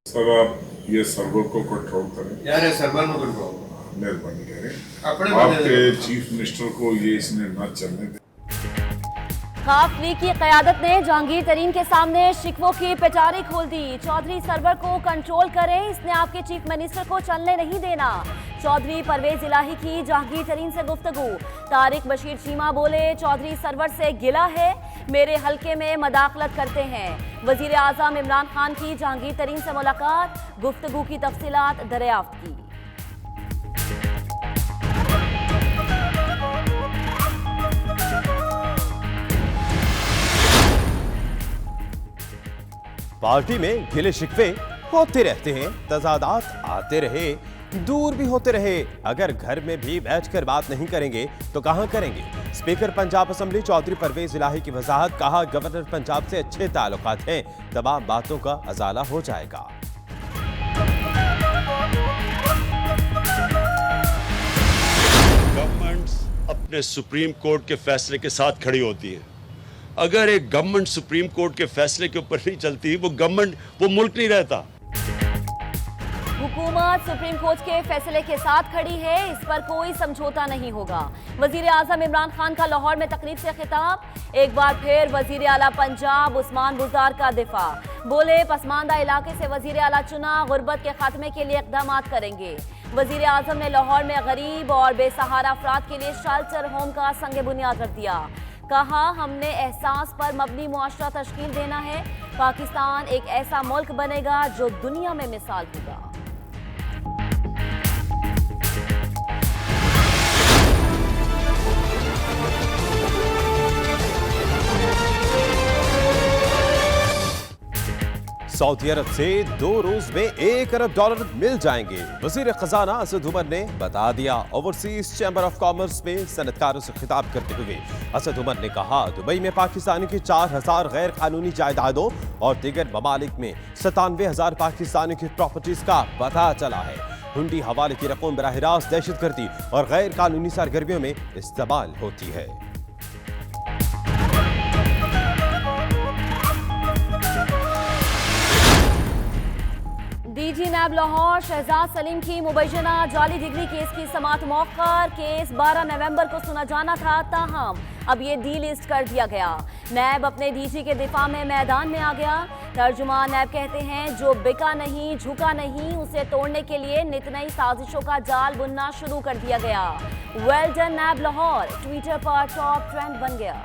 Sir आप ये server को कंट्रोल करें। यार ये सर्वर में कंट्रोल मेहरबानी करें, अपने आपके चीफ मिनिस्टर को ये इसने न चलने दें। खाफ लीग की क़यादत ने जहांगीर तरीन के सामने शिकवों की पिटारी खोल दी। चौधरी सरवर को कंट्रोल करें, इसने आपके चीफ मिनिस्टर को चलने नहीं देना। चौधरी परवेज इलाही की जहांगीर तरीन से गुफ्तगू। तारिक बशीर चीमा बोले, चौधरी सरवर से गिला है, मेरे हलके में मदाखलत करते हैं। वजीर आज़म इमरान खान की जहांगीर तरीन से मुलाकात, गुफ्तगू की तफसीलात दरियाफ्त की। पार्टी में गिले शिकवे होते रहते हैं, तजादात आते रहे, दूर भी होते रहे। अगर घर में भी बैठकर बात नहीं करेंगे तो कहां करेंगे। स्पीकर पंजाब असेंबली चौधरी परवेज इलाही की वजाहत, कहा गवर्नर पंजाब से अच्छे ताल्लुकात हैं, तमाम बातों का अजाला हो जाएगा। गवर्नमेंट्स अपने सुप्रीम कोर्ट के फैसले के साथ खड़ी होती है। अगर एक गवर्नमेंट सुप्रीम कोर्ट के फैसले के ऊपर नहीं चलती, वो गवर्नमेंट, वो मुल्क नहीं रहता। हुकूमत सुप्रीम कोर्ट के फैसले के साथ खड़ी है, इस पर कोई समझौता नहीं होगा। वजीर आजम इमरान खान का लाहौर में तकरीब से खिताब, एक बार फिर वजीर आला पंजाब उस्मान बुज़दार का दिफा। बोले, पसमानदा इलाके से वजीर आला चुना, गुर्बत के खात्मे के लिए इक़दाम करेंगे। वजीर आजम ने लाहौर में गरीब और बेसहारा अफराद के लिए शेल्टर होम का संग बुनियाद रख दिया। कहा, हमने एहसास पर मबनी मुआशरा तश्कील देना है। पाकिस्तान एक ऐसा मुल्क बनेगा जो दुनिया में मिसाल होगा। सऊदी अरब से 2 रोज में $1 अरब मिल जाएंगे। वजीर खजाना असद उमर ने बता दिया। ओवरसीज चैम्बर ऑफ कॉमर्स में सनतकारों से खिताब करते हुए असद उमर ने कहा, दुबई में पाकिस्तानी की 4000 गैर कानूनी जायदादों और दीगर ममालिक में 97,000 पाकिस्तानी की प्रॉपर्टीज का पता चला है। हुंडी हवाले की रकम बराह रास्त दहशतगर्दी और गैर कानूनी सरगर्मियों में इस्तेमाल होती है। डीजी नैब लाहौर शहजाद सलीम की मुबैना जाली डिग्री केस की समाअत मौखर। केस 12 नवंबर को सुना जाना था, ताहम अब ये डी लिस्ट कर दिया गया। नैब अपने डीजी के दिफा में मैदान में आ गया। तर्जुमान नैब कहते हैं, जो बिका नहीं, झुका नहीं, उसे तोड़ने के लिए नित नई साजिशों का जाल बुनना शुरू कर दिया गया। वेल डन नैब लाहौर ट्विटर पर टॉप ट्रेंड बन गया।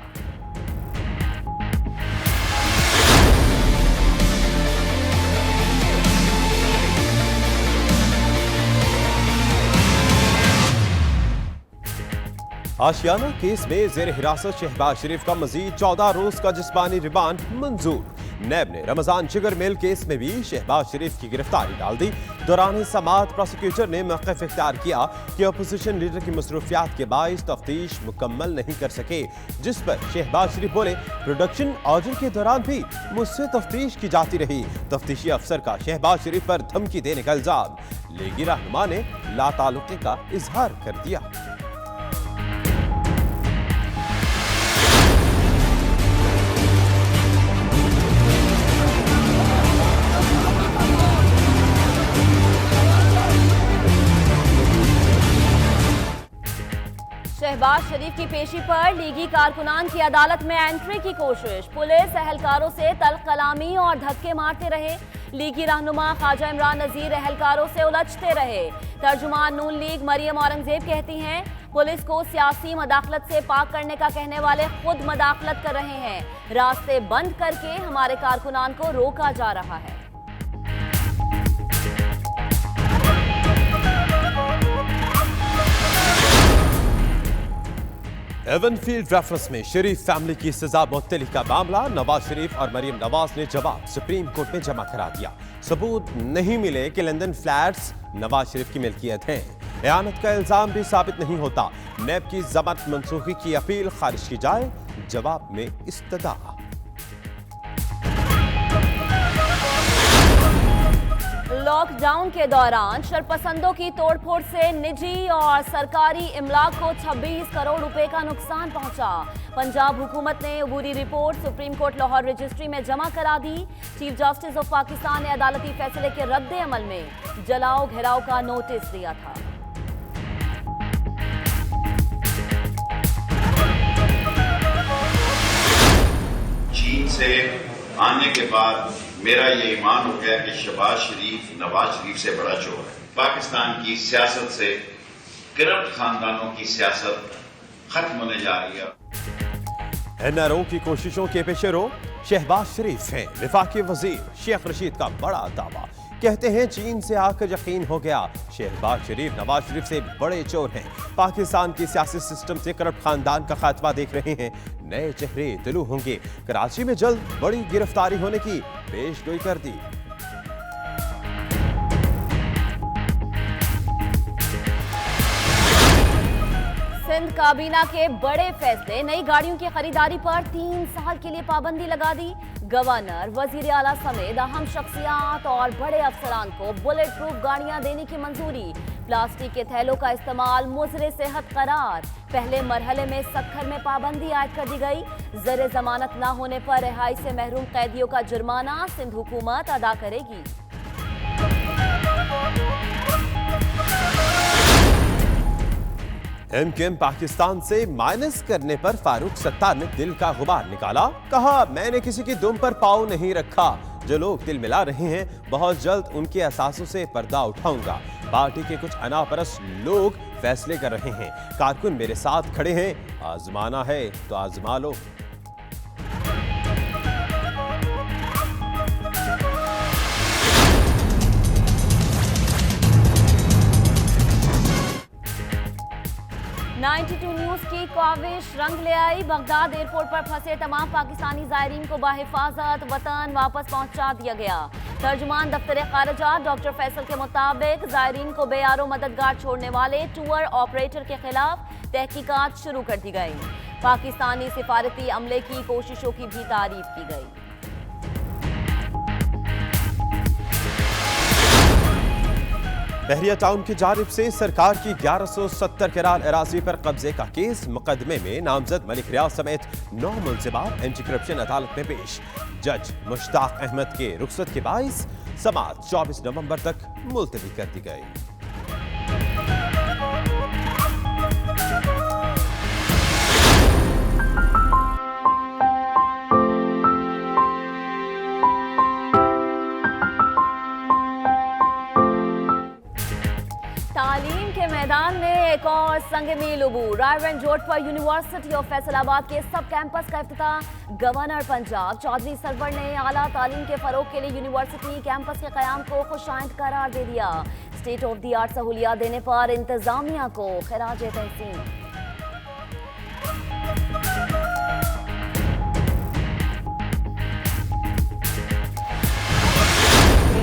आशियाना केस में जेर हिरासत शहबाज शरीफ का मजीद 14 रोज का जिस्मानी रिमांड मंजूर। नैब ने रमजान जिगर मेल केस में भी शहबाज शरीफ की गिरफ्तारी डाल दी। दौरान समाअत प्रोसिक्यूटर ने मौक़िफ़ इख्तियार किया कि अपोजिशन लीडर की मसरूफियात के बाइस तफ्तीश मुकम्मल नहीं कर सके, जिस पर शहबाज शरीफ बोले, प्रोडक्शन ऑर्डर के दौरान भी मुझसे तफ्तीश की जाती रही। तफ्तीशी अफसर का शहबाज शरीफ पर धमकी देने का इल्जाम। लीगी रहनुमा ने लाताल्लुक़ी का इजहार कर दिया। शहबाज शरीफ की पेशी पर लीगी कारकुनान की अदालत में एंट्री की कोशिश। पुलिस अहलकारों से तल्ख कलामी और धक्के मारते रहे। लीगी रहनुमा ख्वाजा इमरान नजीर अहलकारों से उलझते रहे। तर्जुमान नून लीग मरियम औरंगजेब कहती हैं, पुलिस को सियासी मदाखलत से पाक करने का कहने वाले खुद मदाखलत कर रहे हैं। रास्ते बंद करके हमारे कारकुनान को रोका जा रहा है। एवनफील्ड रेफरेंस में शरीफ फैमिली की सजा मुअत्तली का मामला नवाज शरीफ और मरियम नवाज ने जवाब सुप्रीम कोर्ट में जमा करा दिया। सबूत नहीं मिले कि लंदन फ्लैट्स नवाज शरीफ की मिल्कियत हैं। एयानत का इल्जाम भी साबित नहीं होता। नैब की जमानत मंसूखी की अपील खारिज की जाए, जवाब में इस्तदा। लॉकडाउन के दौरान शरपसंदों की तोड़फोड़ से निजी और सरकारी इमलाक को 26 करोड़ रुपए का नुकसान पहुंचा। पंजाब हुकूमत ने अबूरी report supreme court Lahore registry में जमा करा दी। चीफ जस्टिस ऑफ पाकिस्तान ने अदालती फैसले के रद्द अमल में जलाओ घेराव का नोटिस दिया था। चीन से आने के बाद मेरा ये ईमान हो गया कि शहबाज शरीफ नवाज शरीफ से बड़ा चोर है। पाकिस्तान की सियासत से करप्ट खानदानों की सियासत खत्म होने जा रही है। एनआरओ की कोशिशों के पेश रो शहबाज शरीफ हैं। वफाकी वजीर शेख रशीद का बड़ा दावा, कहते हैं चीन से आकर यकीन हो गया शहबाज शरीफ नवाज शरीफ से बड़े चोर हैं। पाकिस्तान की सियासी सिस्टम से करप्ट खानदान का खात्मा देख रहे हैं। नए चेहरे तिलू होंगे। कराची में जल्द बड़ी गिरफ्तारी होने की पेशगोई कर दी। सिंध काबीना के बड़े फैसले, नई गाड़ियों की खरीदारी पर 3 साल के लिए पाबंदी लगा दी। गवर्नर, वजीर आला समेत अहम शख्सियात और बड़े अफसरान को बुलेट प्रूफ गाड़ियां देने की मंजूरी। प्लास्टिक के थैलों का इस्तेमाल मुज़रे सेहत करार। पहले मरहले में सक्खर में पाबंदी आयद कर दी गई। ज़र जमानत न होने पर रिहाई से महरूम कैदियों का जुर्माना सिंध हुकूमत अदा करेगी। एमकेएम पाकिस्तान से माइनस करने पर फारूक सत्तार ने दिल का गुबार निकाला। कहा, मैंने किसी की दुम पर पाँव नहीं रखा। जो लोग दिल मिला रहे हैं, बहुत जल्द उनके असासों से पर्दा उठाऊंगा। पार्टी के कुछ अनापरस्त लोग फैसले कर रहे हैं। कारकुन मेरे साथ खड़े हैं। आजमाना है तो आजमा लो। न्यूज़ की काविश रंग ले आई। बगदाद एयरपोर्ट पर फंसे तमाम पाकिस्तानी ज़ायरीन को बाहिफाजत वतन वापस पहुंचा दिया गया। तर्जुमान दफ्तर खारजा डॉक्टर फैसल के मुताबिक ज़ायरीन को बेयारो मददगार छोड़ने वाले टूर ऑपरेटर के खिलाफ तहकीकात शुरू कर दी गई। पाकिस्तानी सिफारती अमले की कोशिशों की भी तारीफ की गई। बहरिया टाउन की जानिब से सरकार की 1170 किराल अराजी पर कब्जे का केस। मुकदमे में नामजद मलिक रियाज समेत 9 मुलजिमान एंटी करप्शन अदालत में पेश। जज मुश्ताक अहमद के रुखसत के बाइस समाअत 24 नवंबर तक मुलतवी कर दी गई। तालीम के मैदान में एक और संग मील अबूर। रायवेंड रोड पर यूनिवर्सिटी ऑफ फैसलाबाद के सब कैंपस का इफ्तिताह। गवर्नर पंजाब चौधरी सरवर ने आला तालीम के फरोग के लिए यूनिवर्सिटी कैंपस के कयाम को खुशाइंद करार दे दिया। स्टेट ऑफ द आर्ट सहूलियात देने पर इंतजामिया को खिराज तहसीन।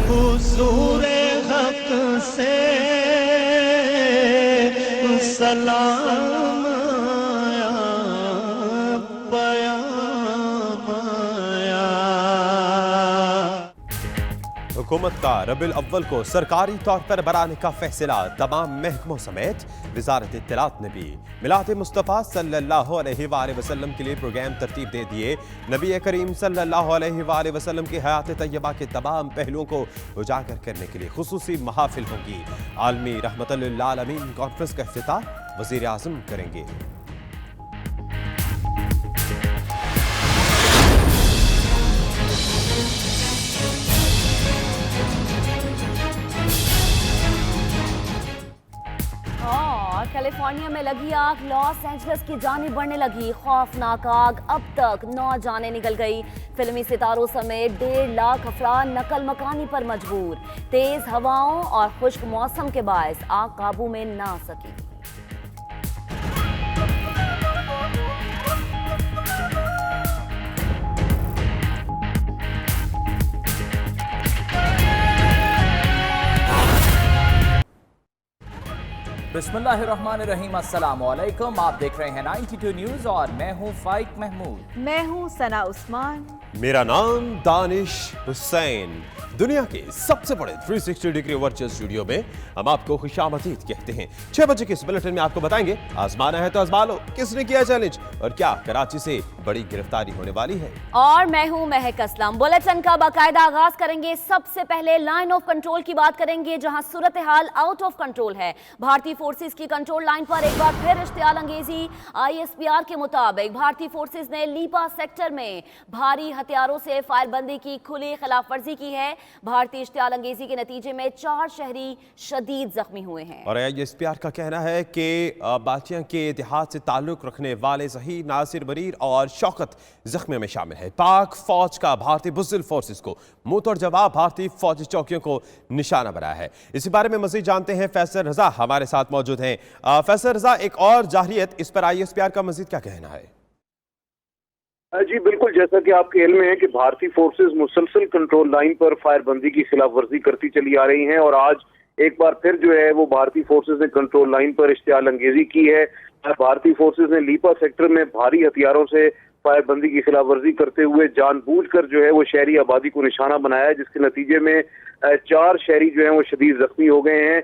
हुजूर हक से सलाम आया, पयाम आया। हुकूमत का रबीउल अव्वल को सरकारी तौर पर बनाने का फैसला। तमाम महकमों समेत वजारत इत्तलात ने भी मिलाद मुस्तफ़ा सल्लल्लाहु अलैहि वसल्लम के लिए प्रोग्राम तरतीब दे दिए। नबी करीम सल्लल्लाहु अलैहि वसल्लम की हयात तैयबा के तमाम पहलुओं को उजागर करने के लिए खुसूसी महाफिल होंगी। आलमी रहमतुल लिल आलमीन कॉन्फ्रेंस का इफ्तिताह वज़ीर आज़म करेंगे। कैलिफोर्निया में लगी आग लॉस एंजलिस की जानिब बढ़ने लगी। खौफनाक आग, अब तक 9 जानें निकल गई। फिल्मी सितारों समेत 1.5 लाख अफराद नकल मकानी पर मजबूर। तेज हवाओं और खुश्क मौसम के बायस आग काबू में ना आ सकी। बिस्मिल्लाहिर्रहमानिर्रहीम, अस्सलाम वालेकुम। आप देख रहे हैं 92 न्यूज और मैं हूं फाइक महमूद। मैं हूं सना उस्मान। मेरा नाम दानिश हुसैन। दुनिया के सबसे बड़े 360 डिग्री वर्चुअल स्टूडियो में हम आपको खुशामदीद कहते हैं। 6 बजे के इस बुलेटिन में आपको बताएंगे, आजमाना है तो आजमा लो, किसने किया चैलेंज और क्या कराची से बड़ी गिरफ्तारी होने वाली है। और मैं हूं महक असलम। बुलेटिन का बाकायदा आगाज करेंगे। सबसे पहले लाइन ऑफ कंट्रोल की बात करेंगे, जहां सूरत हाल आउट ऑफ कंट्रोल है। भारतीय फोर्सेस की कंट्रोल लाइन पर एक बार फिर इश्तियाल अंगेजी। ISPR के मुताबिक भारतीय फोर्सेस ने लीपा सेक्टर में भारी हथियारों से फायरबंदी की खुली खिलाफवर्जी की है। भारतीय इश्तियाल अंगेजी के नतीजे में 4 शहरी शदीद जख्मी हुए हैं। और ISPR का कहना है कि बाचियां के इतिहाद से ताल्लुक रखने वाले ज़हीर, नासिर, बरीर और शौकत जख्मियों में शामिल है। पाक फौज का भारतीय बुज़दिल फोर्सेस को मुंह तोड़ जवाब भारतीय फौजी चौकियों को निशाना बनाया है। इसी बारे में मज़ीद जानते हैं, फैसल रजा हमारे साथ मौजूद हैं। फैसल रजा, एक और जाहिरियत, इस पर ISPR का मज़ीद क्या कहना है? जी बिल्कुल, जैसा कि आपके इल्म में है कि भारतीय फोर्सेस मुसलसल कंट्रोल लाइन पर फायरबंदी की खिलाफ वर्जी करती चली आ रही हैं और आज एक बार फिर जो है वो भारतीय फोर्सेस ने कंट्रोल लाइन पर इश्तियाल अंगेजी की है। भारतीय फोर्सेस ने लीपा सेक्टर में भारी हथियारों से फायरबंदी की खिलाफ वर्जी करते हुए जानबूझकर जो है वो शहरी आबादी को निशाना बनाया है, जिसके नतीजे में 4 शहरी जो है वो शदीद जख्मी हो गए हैं।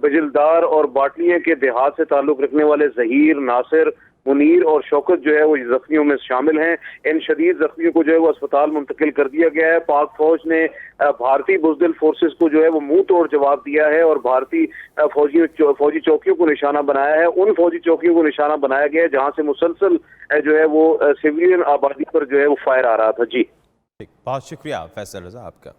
बजिलदार और बाटलियां के देहात से ताल्लुक रखने वाले ज़हीर, नासिर, मुनीर और शौकत जो है वो जख्मियों में शामिल हैं। इन शदीद जख्मियों को जो है वो अस्पताल मुंतकिल कर दिया गया है। पाक फौज ने भारतीय बुज़दिल फोर्सेस को जो है वो मुंह तोड़ जवाब दिया है और भारतीय फौजी चौकियों को निशाना बनाया है। उन फौजी चौकियों को निशाना बनाया गया है जहां से मुसलसल जो है वो सिविलियन आबादी पर जो है वो फायर आ रहा था। जी बहुत शुक्रिया फैसल रजा आपका।